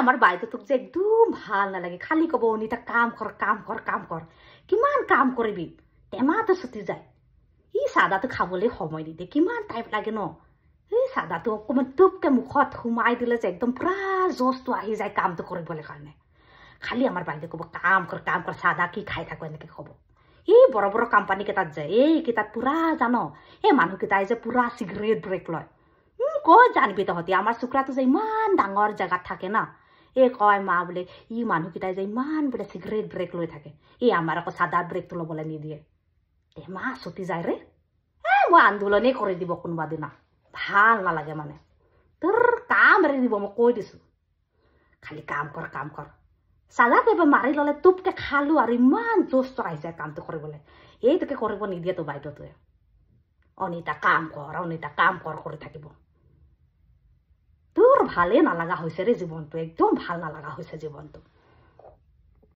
আমাৰ বাইদেউটোক যে একদম ভাল নালাগে খালি ক'ব অনিতা কাম কৰ কাম কৰ কাম কৰ কিমান কাম কৰিবি টেমাটো ছুটি যায় ই চাদাটো খাবলৈ সময় নিদিয়ে কিমান টাইম লাগে ন এই চাদাটো অকণমান টুপকে মুখত সোমাই দিলে যে একদম পুৰা জোচটো আহি যায় কামটো কৰিবলৈ কাৰণে খালি আমাৰ বাইদেউ ক'ব কাম কৰ চাদা কি খাই থাকো এনেকৈ ক'ব এই বড় বড় কোম্পানীকেইটাত যায় এইকেইটাত পুৰা জান এই মানুহকেইটাই যে পুৰা চিগাৰেট ব্ৰেক লয় ক'ত জানিবি তহঁতি আমাৰ চুকৰাটো যে ইমান ডাঙৰ জেগাত থাকে না এই কয় মা বোলে ই মানুহকেইটাই যে ইমান বোলে চিগাৰেট ব্ৰেক লৈ থাকে এই আমাৰ আকৌ চাদাৰ ব্ৰেকটো ল'বলৈ নিদিয়ে টেমা ছুটি যায় ৰে মই আন্দোলনেই কৰি দিব কোনোবা দিনা ভাল নালাগে মানে তোৰ কাম এৰি দিব মই কৈ দিছোঁ খালি কাম কৰ চাদাটো এবাৰ মাৰি ল'লে টুপকে খালোঁ আৰু ইমান জোচটো আহি যায় কামটো কৰিবলৈ এইটোকে কৰিব নিদিয়ে তো বাইদেউটোৱে অনিতা কাম কৰ কৰি থাকিব তোৰ ভালেই নালাগা হৈছে ৰে জীৱনটো একদম ভাল নালাগা হৈছে জীৱনটো